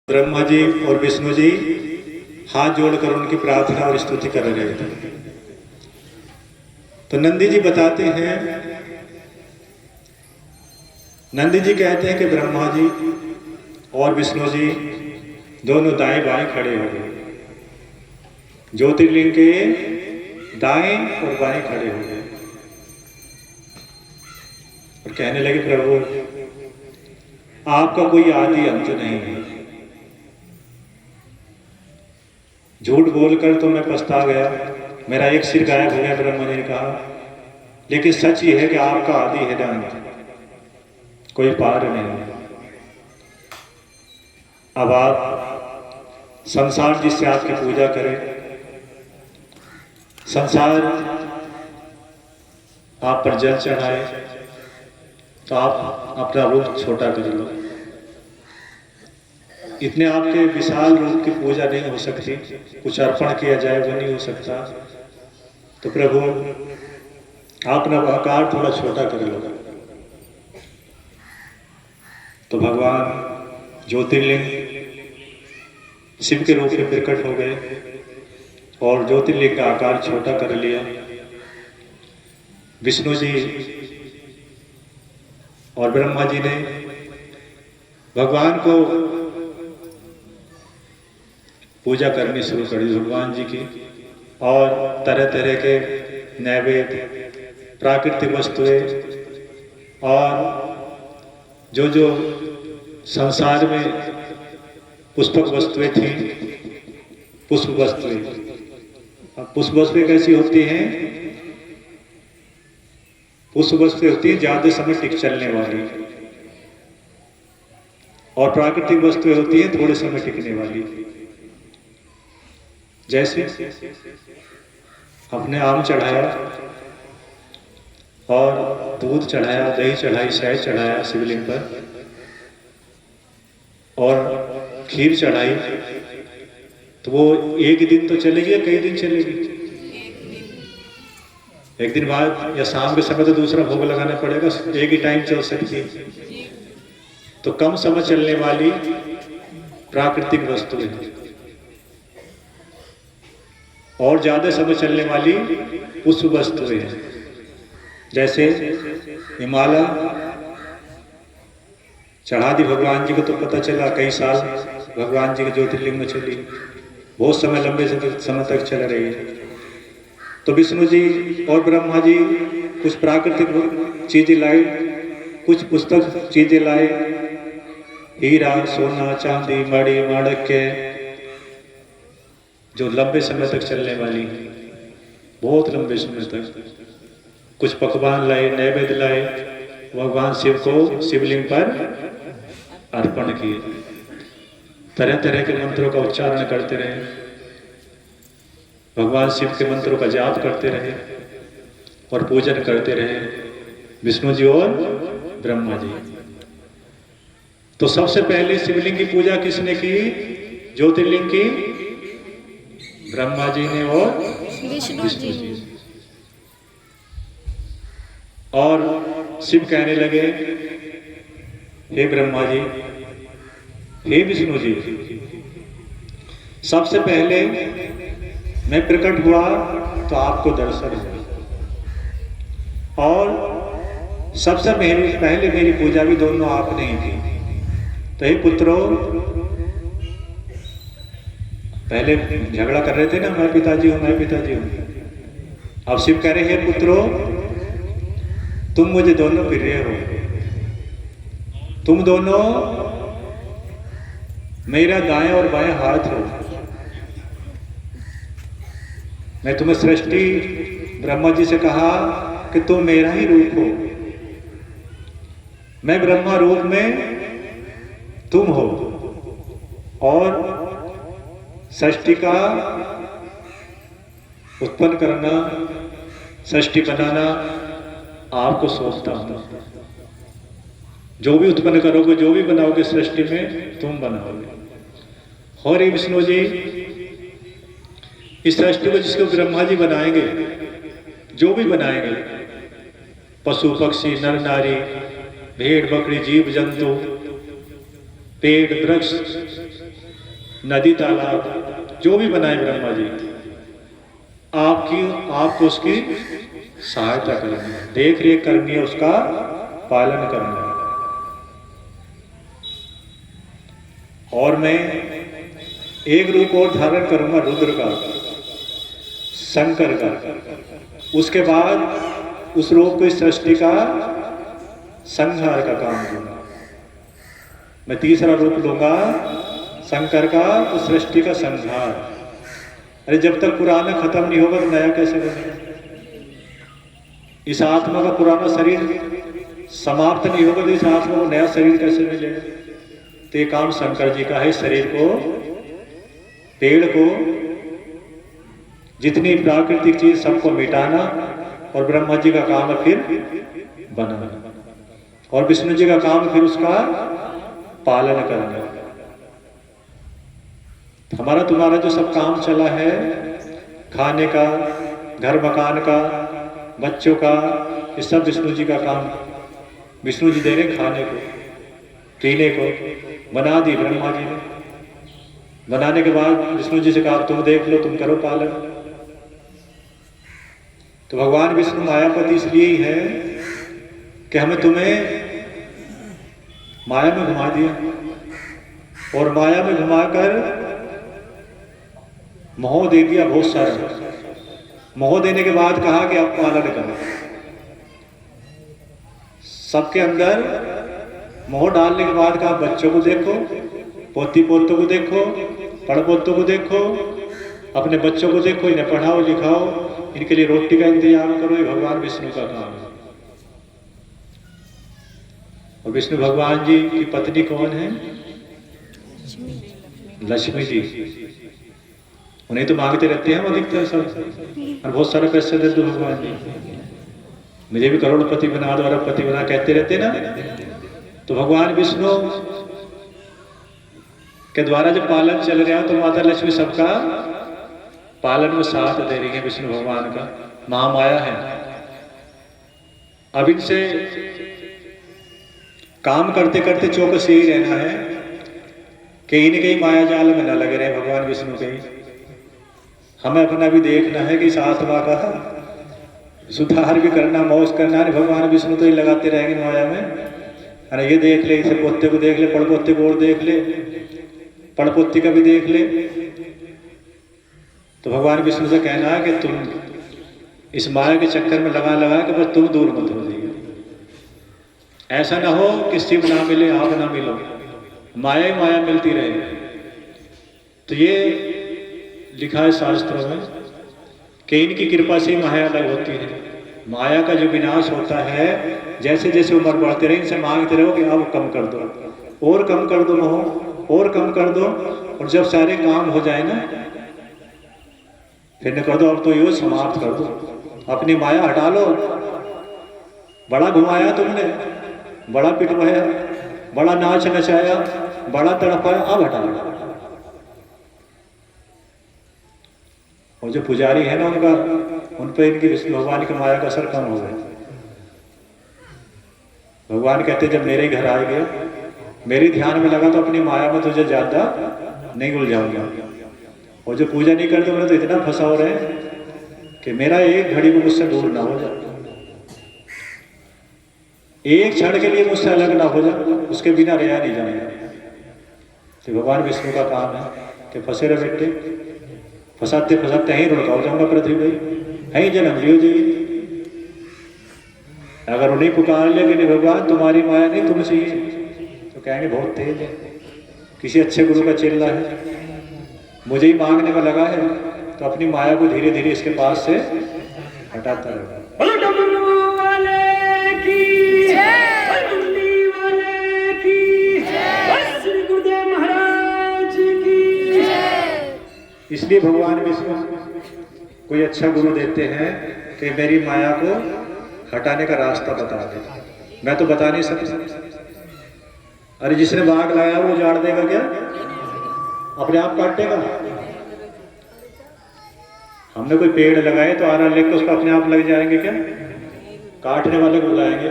ब्रह्मा जी और विष्णु जी हाथ जोड़कर उनकी प्रार्थना और स्तुति कर रहे थे। तो नंदी जी बताते हैं, नंदी जी कहते हैं कि ब्रह्मा जी और विष्णु जी दोनों दाएं बाएं खड़े हो गए, ज्योतिर्लिंग के दाएं और बाएं खड़े हो गए और कहने लगे, प्रभु आपका कोई आदि अंत नहीं है। झूठ बोलकर तो मैं पछता गया, मेरा एक सिर गायब हो गया, ब्रह्मा जी ने कहा, लेकिन सच ये है कि आपका आदि है अंत, कोई पार नहीं। अब आप संसार जिससे आपकी पूजा करें, संसार आप पर जल चढ़ाए, तो आप अपना रूप छोटा कर लो। इतने आपके विशाल रूप की पूजा नहीं हो सकती, कुछ अर्पण किया जाए वो नहीं हो सकता, तो प्रभु आप अपना आकार थोड़ा छोटा कर लो। तो भगवान ज्योतिर्लिंग शिव के रूप में प्रकट हो गए और ज्योतिर्लिंग का आकार छोटा कर लिया। विष्णु जी और ब्रह्मा जी ने भगवान को पूजा करनी शुरू कर दी, भगवान जी की, और तरह तरह के नैवेद्य, प्राकृतिक वस्तुएं और जो जो संसार में पुष्पक वस्तुएं थी, पुष्प वस्तुएं। पुष्प वस्तुएं कैसी होती हैं? पुष्प वस्तुएं होती हैं ज्यादा समय टिक चलने वाली, और प्राकृतिक वस्तुएं होती हैं थोड़े समय टिकने वाली। जैसे अपने आम चढ़ाया और दूध चढ़ाया, दही चढ़ाई, शहद चढ़ाया शिवलिंग पर, और खीर चढ़ाई, तो वो एक दिन तो चलेगी या कई दिन चलेगी? एक दिन बाद या शाम के समय तो दूसरा भोग लगाना पड़ेगा, एक ही टाइम चल सकती है। तो कम समय चलने वाली प्राकृतिक वस्तुएं और ज्यादा समय चलने वाली पुष्प वस्तुएं हैं। जैसे हिमालय चढ़ा दी भगवान जी को, तो पता चला कई साल भगवान जी के ज्योतिर्लिंग में चली, बहुत समय, लंबे समय तक चल रही है। तो विष्णु जी और ब्रह्मा जी कुछ प्राकृतिक चीजें लाए, कुछ पुस्तक चीजें लाए, हीरा, सोना, चांदी, मणि, माणिक्य, जो लंबे समय तक चलने वाली, बहुत लंबे समय तक। कुछ पकवान लाए, नैवेद्य लाए, भगवान शिव को शिवलिंग पर अर्पण किए। तरह तरह के मंत्रों का उच्चारण करते रहे, भगवान शिव के मंत्रों का जाप करते रहे और पूजन करते रहे, विष्णु जी और ब्रह्मा जी। तो सबसे पहले शिवलिंग की पूजा किसने की? ज्योतिर्लिंग की ब्रह्मा जी ने और विष्णु जी। और शिव कहने लगे, हे ब्रह्मा जी, हे विष्णु जी, सबसे पहले मैं प्रकट हुआ तो आपको दर्शन हुआ, और सबसे पहले मेरी पूजा भी दोनों आपने ही की। तो हे पुत्रों, पहले झगड़ा कर रहे थे ना, मैं पिताजी हूं, मैं पिताजी हूं। अब शिव कह रहे, हे पुत्रों, तुम मुझे दोनों प्रिय हो, तुम दोनों मेरा दाएं और बाएं हाथ हो। मैं तुम्हें सृष्टि ब्रह्मा जी से कहा कि तुम मेरा ही रूप हो, मैं ब्रह्मा रूप में, तुम हो, और सृष्टि का उत्पन्न करना, सृष्टि बनाना आपको सौंपता हूं। जो भी उत्पन्न करोगे, जो भी बनाओगे सृष्टि में, तुम बनाओगे। और ये विष्णु जी, इस सृष्टि को जिसको ब्रह्मा जी बनाएंगे, जो भी बनाएंगे, पशु पक्षी, नर नारी, भेड़ बकरी, जीव जंतु, पेड़ वृक्ष नदी तालाब जो भी बनाए ब्रह्मा जी, आपको उसकी सहायता करनी है, देख रेख करनी है, उसका पालन करना है। और मैं एक रूप और धारण करूंगा रुद्र का, शंकर का। उसके बाद उस रूप को इस सृष्टि का संहार का काम दूंगा। मैं तीसरा रूप लूंगा शंकर का, उस सृष्टि का संहार। अरे जब तक पुराना खत्म नहीं होगा तो नया कैसे बनेगा? इस आत्मा का पुराना शरीर समाप्त नहीं होगा तो इस आत्मा को नया शरीर कैसे मिलेगा? तो ये काम शंकर जी का है। शरीर को, पेड़ को, जितनी प्राकृतिक चीज सबको मिटाना, और ब्रह्मा जी का काम है फिर बनाना, और विष्णु जी का काम फिर उसका पालन करना। हमारा तुम्हारा जो सब काम चला है, खाने का, घर मकान का, बच्चों का, ये सब विष्णु जी का काम। विष्णु जी दे रहे खाने को, पीने को, बना दी ब्रह्मा जी ने। बनाने के बाद विष्णु जी से कहा तुम देख लो, तुम करो पालन। तो भगवान विष्णु मायापति इसलिए ही है कि हमें तुम्हें माया में घुमा दिया, और माया में घुमाकर मोह दे दिया बहुत सारा। मोह देने के बाद कहा कि आप पालन करो। सबके अंदर मोह डालने के बाद कहा बच्चों को देखो, पोती पोतों को देखो, पड़पोतों को देखो, अपने बच्चों को देखो, इन्हें पढ़ाओ लिखाओ, इनके लिए रोटी का इंतजाम करो। ये भगवान विष्णु का काम है। और विष्णु भगवान जी की पत्नी कौन है? लक्ष्मी जी। उन्हें तो मांगते रहते हैं हम अधिकतर सब, और बहुत सारे पैसे दे दो भगवान जी, मुझे भी करोड़पति बना दो, अरबपति बना, कहते रहते ना। तो भगवान विष्णु के द्वारा जब पालन चल रहा है तो माता लक्ष्मी सबका पालन में साथ दे रही है। विष्णु भगवान का महामाया है। अब इनसे काम करते करते चौकस यही रहना है कि इनके ही माया जाल में न लगे रहे भगवान विष्णु के ही। हमें अपना भी देखना है कि इस आत्मा का सुधार भी करना, मौज करना है। भगवान विष्णु तो ही लगाते रहेंगे माया में। अरे ये देख ले, इसे पोते को देख ले, पड़पोते को और देख ले, पड़पोती का भी देख ले। तो भगवान विष्णु से कहना है कि तुम इस माया के चक्कर में लगा लगा कि बस तुम दूर मत हो जाइए। ऐसा ना हो कि शिव ना मिले, आप ना मिलो, माया ही माया मिलती रहे। तो ये लिखा है शास्त्रों में कि इनकी कृपा से माया अलग होती है। माया का जो विनाश होता है, जैसे जैसे उम्र बढ़ते रहे इनसे मांगते रहो कि अब कम कर दो, और कम कर दो मोह, और कम कर दो। और जब सारे काम हो जाए ना, फिर न कर दो अब तो ये समाप्त कर दो, अपनी माया हटा लो। बड़ा घुमाया तुमने, बड़ा पिटवाया, बड़ा नाच नचाया, बड़ा तड़पाया, अब हटा लो। और जो पुजारी है ना उनका, उन पर इनकी विष्णु भगवान की माया का असर कम हो गया। भगवान कहते जब मेरे घर आ गया, मेरी ध्यान में लगा, तो अपनी माया में तुझे ज्यादा नहीं उलझाऊंगा। और जो पूजा नहीं करते उन्हें तो इतना फंसा हो रहे हैं कि मेरा एक घड़ी को मुझसे दूर ना हो जाए, एक क्षण के लिए मुझसे अलग ना हो जाए, उसके बिना रहा नहीं जाएगा। तो भगवान विष्णु का काम है कि फंसे रहे बेटे, फंसाते फंसाते यहीं रुड़का हो जाऊंगा पृथ्वी भाई, यहीं जन्म लियो जी। अगर उन्हें पुकार लिया कि नहीं भगवान तुम्हारी माया नहीं तुम चाहिए, तो कहेंगे बहुत तेज है, किसी अच्छे गुरु का चेला है, मुझे ही मांगने में लगा है। तो अपनी माया को धीरे धीरे इसके पास से हटाता रहेगा। इसलिए भगवान विष्णु कोई अच्छा गुरु देते हैं कि मेरी माया को हटाने का रास्ता बता दे। मैं तो बता नहीं सकता। अरे जिसने बाग लगाया वो उजाड़ देगा क्या? अपने आप काटेगा। हमने कोई पेड़ लगाए तो आरा लेकर उसको अपने आप लग जाएंगे क्या? काटने वाले को बुलाएंगे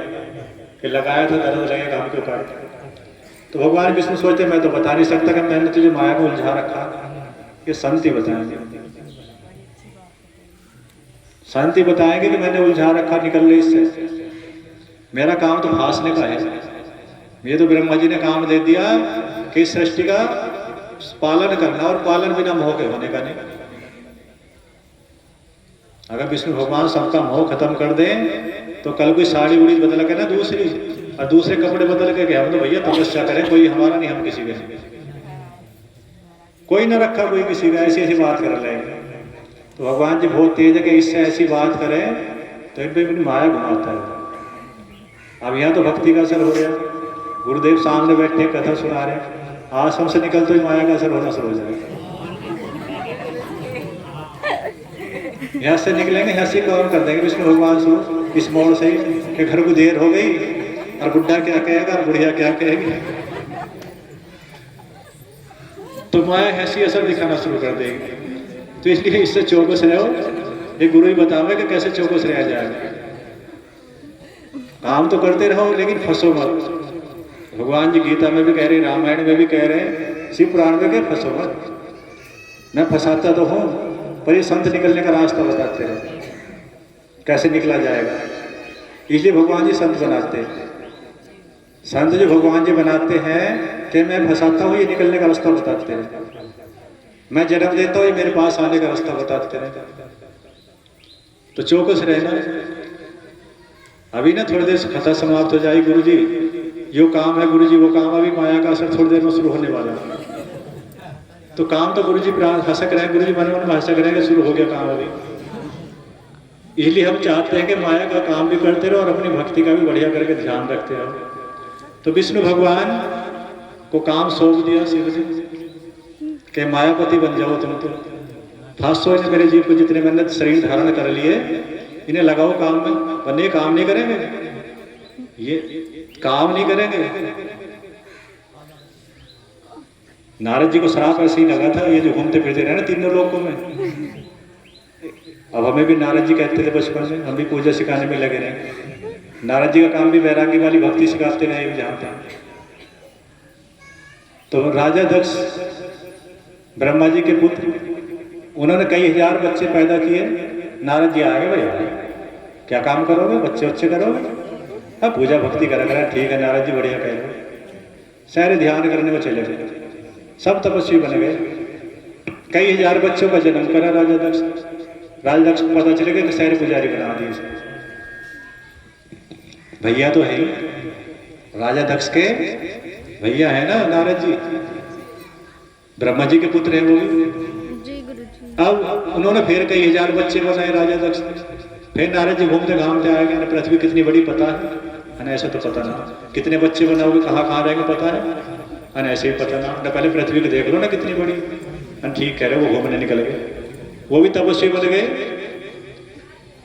कि लगाया तो दर्द लगेगा, हम क्यों काटे? तो भगवान विष्णु सोचते मैं तो बता नहीं सकता कि मैंने तुझे माया को उलझा रखा, ये संत ही बताएंगे। संत ही बताएंगे कि मैंने उलझा रखा, निकल ले इससे। मेरा काम तो फांसने का है। ये तो ब्रह्मा जी ने काम दे दिया कि सृष्टि का पालन करना, और पालन बिना मोह के होने का नहीं। अगर विष्णु भगवान सबका मोह खत्म कर दें तो कल कोई साड़ी उड़ी बदल के ना दूसरी, और दूसरे कपड़े बदल के हम तो भैया तपस्या करें, कोई हमारा नहीं, हम किसी के कोई ना रखा कोई किसी का, ऐसी ऐसी बात कर लेंगे। तो भगवान जी बहुत तेज है कि इससे ऐसी बात करें तो इन पर अपनी माया घुमाता है। अब यहाँ तो भक्ति का असर हो गया, गुरुदेव सामने बैठे कथा सुना रहे, आश्रम से निकलते ही माया का असर होना शुरू हो जाएगा। यहाँ से निकलेंगे, हंसी कौन कर देंगे विष्णु भगवान से इस मोड़ से कि घर को देर हो गई और बुढ़ा क्या कहेगा और बुढ़िया क्या कहेगी। तो माया ऐसी असर दिखाना शुरू कर देगी। तो इसलिए इससे चौकस रहो। ये गुरु ही बतावे कि कैसे चौकस रह जाएगा। काम तो करते रहो लेकिन फंसो मत। भगवान जी गीता में भी कह रहे, रामायण में भी कह रहे, शिव पुराण में कह फंसो मत। मैं फंसाता तो हूँ पर ये संत निकलने का रास्ता बताते रहे, कैसे निकला जाएगा। इसलिए भगवान जी संत बनाते हैं। संत जो भगवान जी बनाते हैं कि मैं फंसाता हूँ, ये निकलने का रास्ता बताते हैं। मैं जन्म देता हूँ, ये मेरे पास आने का रास्ता बताते हैं। तो चौकस रहना। अभी ना थोड़ी देर से कथा समाप्त हो जाएगी। गुरु जी यो काम है, गुरु जी वो काम, अभी माया का असर थोड़ी देर में शुरू होने वाला है। तो काम तो गुरु जी हंसक रहे, गुरु जी मन मन में हंसक रहे कि शुरू हो गया काम अभी। इसलिए हम चाहते हैं कि माया का काम भी करते रहो और अपनी भक्ति का भी बढ़िया करके ध्यान रखते रहो। तो विष्णु भगवान को काम सौंप दिया शिव जी कि मायापति बन जाओ तुम। तो फांसो ने मेरे जीव को जितने मैंने शरीर धारण कर लिए, इन्हें लगाओ काम में, वरना ये काम नहीं करेंगे, ये काम नहीं करेंगे। नारद जी को श्राप ऐसे ही लगा था, ये जो घूमते फिरते रहे ना तीनों लोकों में। अब हमें भी नारद जी कहते थे बचपन में, हम भी पूजा सिखाने में लगे रहे। नारद जी का काम भी वैरागी वाली भक्ति सिखाते रहे भी जानते हैं। तो राजा दक्ष ब्रह्मा जी के पुत्र, उन्होंने कई हजार बच्चे पैदा किए। नारद जी आ गए, भाई क्या काम करोगे, बच्चे बच्चे करोगे, अब पूजा भक्ति करा करा, ठीक है नारद जी बढ़िया कह रहे। सारे ध्यान करने में चले गए, सब तपस्वी बन गए। कई हजार बच्चों का जन्म करा राजा दक्ष। राजा दक्ष को पता चले गया कि सारे पुजारी बना दिए। भैया तो है ही, राजा दक्ष के भैया है ना नारद जी, ब्रह्मा जी के पुत्र हैं वो भी। अब उन्होंने फिर कई हजार बच्चे बनाए राजा दक्ष। फिर नारद जी घूमते घामते आए गए, पृथ्वी कितनी बड़ी पता है ना, ऐसा तो पता ना, कितने बच्चे बनाओगे, कहाँ कहाँ रहेंगे पता है ना, ऐसे ही पता ना, पहले पृथ्वी को देख लो ना कितनी बड़ी। ठीक कह रहे, वो घूमने निकल गए, वो भी तपस्वी बन गए,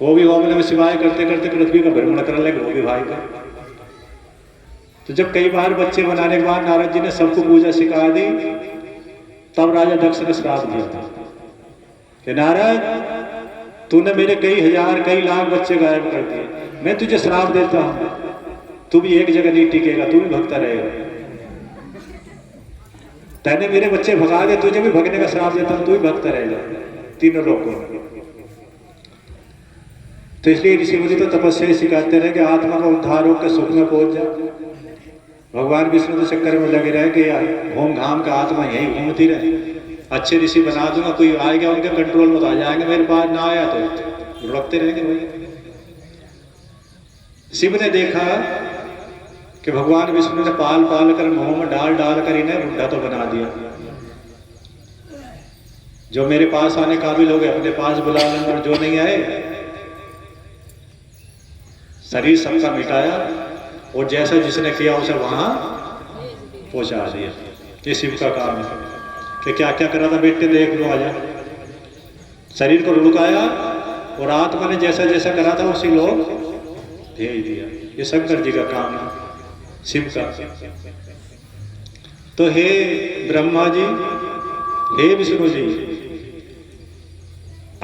वो भी घूमने में सिवाय करते करते पृथ्वी का भ्रमण करने लगे, वो भी भाई का। तो जब कई बार बच्चे बनाने के बाद नारद जी ने सबको पूजा सिखा दी, तब राजा दक्ष ने श्राप दिया था कि नारद तूने मेरे कई हजार कई लाख बच्चे गायब कर दिए, मैं तुझे श्राप देता हूं, तू भी एक जगह नहीं टिकेगा, तू भी भगता रहेगा। तैने मेरे बच्चे भगा दे, तुझे भी भगने का श्राप देता हूं, तू भी भगता रहेगा तीनों लोगों को। तो इसलिए ऋषि मुनि तो तपस्या सिखाते रहे कि आत्मा का उद्धार होकर सुख में पहुंच जा। भगवान विष्णु तो चक्कर में लगे रहे कि घूम घाम का आत्मा यही घूमती रहे, अच्छे ऋषि बना दूंगा, कोई आएगा उनके कंट्रोल में तो आ जाएंगे, मेरे पास ना आया तो लुढ़कते रहेंगे भाई। शिव ने देखा कि भगवान विष्णु ने पाल पाल कर मुंह में डाल डाल कर इन्हें बुढ़ा तो बना दिया। जो मेरे पास आने काबिल हो गए अपने पास बुला लें, और जो नहीं आए शरीर सबका मिटाया, और जैसा जिसने किया उसे वहां पहुंचा दिया। ये शिव का काम है कि क्या क्या करा था बेटे देख लो, आजा। शरीर को लुढ़काया और आत्मा ने जैसा जैसा करा था उसी लोग भेज दिया। ये शंकर जी का काम है, शिव का। तो हे ब्रह्मा जी, हे विष्णु जी,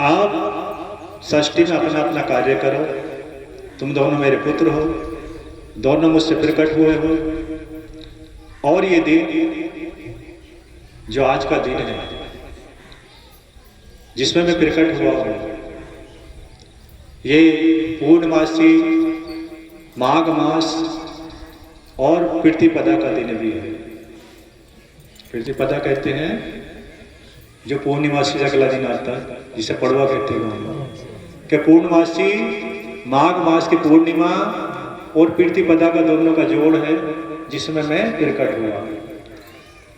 आप षष्ठी में अपना अपना कार्य करो। तुम दोनों मेरे पुत्र हो, दोनों मुझसे प्रकट हुए हो। और ये दिन जो आज का दिन है जिसमें मैं प्रकट हुआ हूँ, ये पूर्णमासी माघ मास और प्रतिपदा का दिन भी है। प्रतिपदा कहते हैं जो पूर्णिमासी से अगला दिन आता है, जिसे पड़वा कहते हैं। कि पूर्णमासी माघ मास की पूर्णिमा और प्रतिपदा का दोनों का जोड़ है, जिसमें मैं प्रकट हुआ।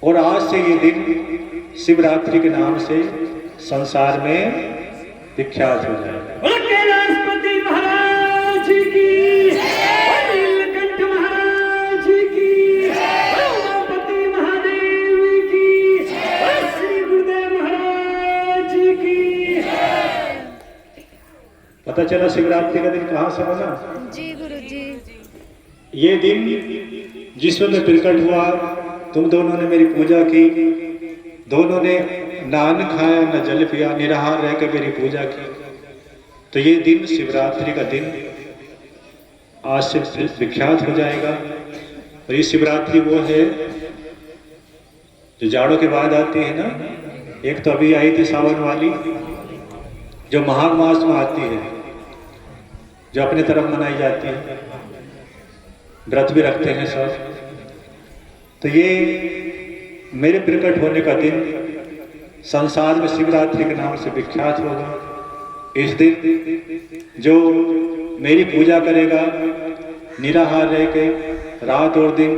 और आज से ये दिन शिवरात्रि के नाम से संसार में विख्यात हो जाएगा। कैलाशपति महाराज की, नीलकंठ महाराज की, उमापति महादेव की, श्री गुरुदेव महाराज की। पता चला शिवरात्रि का दिन कहाँ से बना? जी गुरु जी। ये दिन जिसमें मैं प्रकट हुआ, तुम दोनों ने मेरी पूजा की, दोनों ने ना अन्न खाया न जल पिया, निराहार रहकर मेरी पूजा की। तो ये दिन शिवरात्रि का दिन आज से विख्यात हो जाएगा। और ये शिवरात्रि वो है जो जाड़ों के बाद आती है ना। एक तो अभी आई थी सावन वाली, जो माघ मास में आती है, जो अपने तरफ मनाई जाती है, व्रत भी रखते हैं सब। तो ये मेरे प्रकट होने का दिन संसार में शिवरात्रि के नाम से विख्यात होगा। इस दिन जो मेरी पूजा करेगा निराहार रह के रात और दिन,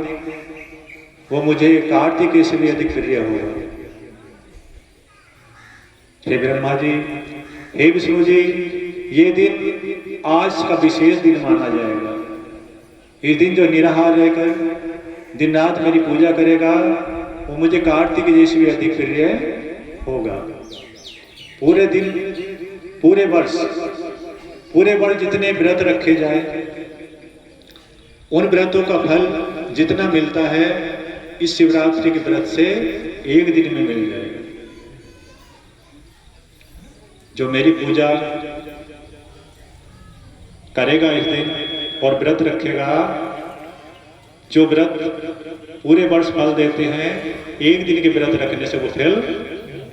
वो मुझे कार्तिक से भी अधिक प्रिय होगा। हे ब्रह्मा जी, हे विष्णु जी, ये दिन आज का विशेष दिन माना जाएगा। इस दिन जो निराहार रहकर दिन रात मेरी पूजा करेगा, वो मुझे कार्तिक जैसे भी अधिक प्रिय होगा। पूरे दिन, पूरे वर्ष जितने व्रत रखे जाए, उन व्रतों का फल जितना मिलता है इस शिवरात्रि के व्रत से एक दिन में मिल जाएगा। जो मेरी पूजा करेगा इस दिन और व्रत रखेगा, जो व्रत पूरे वर्ष फल देते हैं, एक दिन के व्रत रखने से वो फल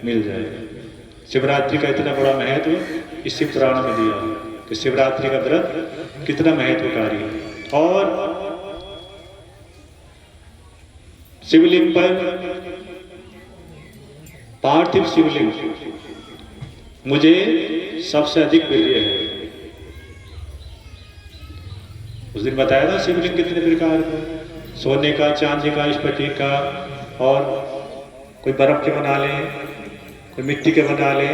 मिल जाएगा। शिवरात्रि का इतना बड़ा महत्व इस शिव पुराण में दिया है कि शिवरात्रि का व्रत कितना महत्वकारी है। और शिवलिंग पर, पार्थिव शिवलिंग मुझे सबसे अधिक प्रिय है। उस दिन बताया था शिवलिंग कितने प्रकार का, सोने का, चांदी का, स्फटिक का, और कोई बर्फ के बना लें, कोई मिट्टी के बना लें,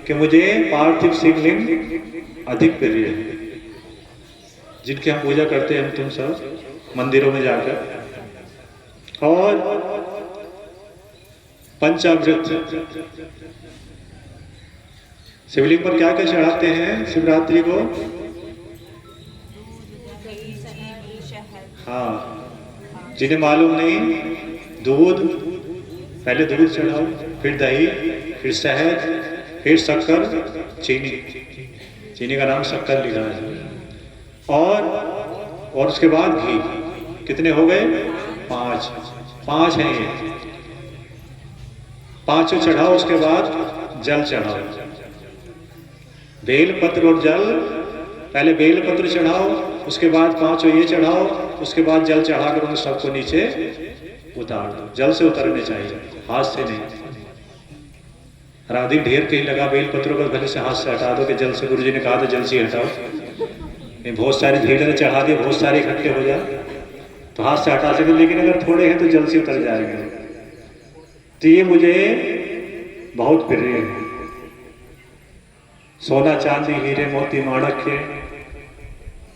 कि मुझे पार्थिव शिवलिंग अधिक प्रिय है, जिनकी हम पूजा करते हैं हम तुम सब मंदिरों में जाकर। और पंचामृत, शिवलिंग पर क्या क्या चढ़ाते हैं शिवरात्रि को? हाँ, जिन्हें मालूम नहीं, दूध, पहले दूध चढ़ाओ, फिर दही, फिर शहद, फिर शक्कर, चीनी का नाम शक्कर लिखा है, और उसके बाद घी। कितने हो गए? 5 हैं ये। 5 चढ़ाओ, उसके बाद जल चढ़ाओ। बेल पत्र और जल, पहले बेल पत्र चढ़ाओ, उसके बाद 5 ये चढ़ाओ, उसके बाद जल चढ़ाकर उन सबको नीचे उतार दो। जल से उतरने चाहिए, हाथ से नहीं। राधिक ढेर कहीं लगा बेल पत्रों पर, भले से हाथ से हटा दो, कि जल से, गुरु जी ने कहा था जल से हटाओ। नहीं, बहुत सारे भीड़ ने चढ़ा दिए, बहुत सारे इकट्ठे हो जाए तो हाथ से हटा सके, लेकिन अगर थोड़े हैं तो जल से उतर जाएंगे। तो ये मुझे बहुत प्रिय है। सोना, चांदी, हीरे, मोती, माणक्य,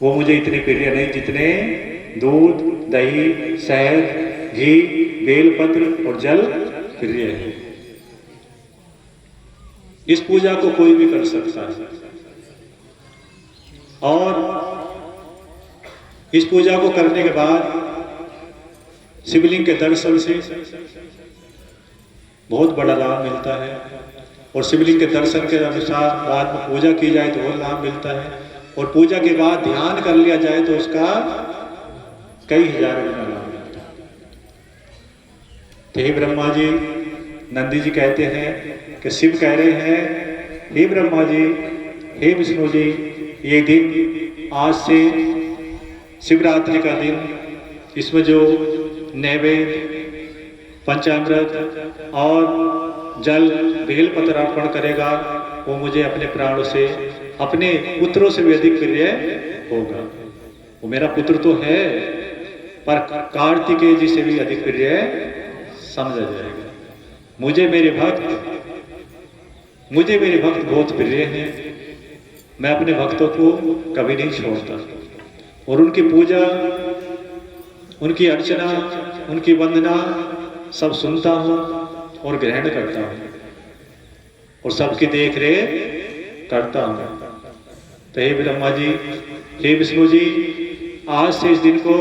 वो मुझे इतने प्रिय नहीं जितने दूध, दही, शहद, घी, बेलपत्र और जल प्रिय है। इस पूजा को कोई भी कर सकता है, और इस पूजा को करने के बाद शिवलिंग के दर्शन से बहुत बड़ा लाभ मिलता है। और शिवलिंग के दर्शन के अनुसार बाद में पूजा की जाए तो और लाभ मिलता है, और पूजा के बाद ध्यान कर लिया जाए तो उसका कई हजार गुना लाभ मिलता है। तो हे ब्रह्मा जी, नंदी जी कहते हैं कि शिव कह रहे हैं, हे ब्रह्मा जी, हे विष्णु जी, ये दिन आज से शिवरात्रि का दिन, इसमें जो नैवेद्य, पंचामृत और जल बेलपत्र अर्पण करेगा वो मुझे अपने प्राणों से, अपने पुत्रों से भी अधिक प्रिय होगा। वो मेरा पुत्र तो है पर कार्तिकेय जी से भी अधिक प्रिय समझा जाएगा। मुझे मेरे भक्त बहुत प्रिय हैं। मैं अपने भक्तों को कभी नहीं छोड़ता और उनकी पूजा, उनकी अर्चना, उनकी वंदना सब सुनता हूँ और ग्रहण करता हूँ और सबकी देख रेख करता हूँ। तो हे ब्रह्मा जी, हे विष्णु जी, आज से इस दिन को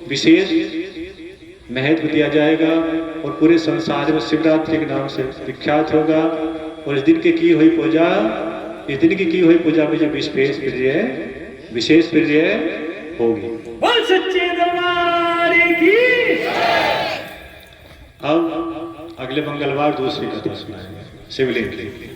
विशेष महत्व दिया जाएगा और पूरे संसार में शिवरात्रि के नाम से विख्यात होगा। और इस दिन की हुई पूजा, इस दिन की हुई पूजा में जो विशेष प्रिय होगी। बोल सच्चे दरबार की। अब अगले मंगलवार दूसरी कथा सुनाएंगे शिवलिंग की।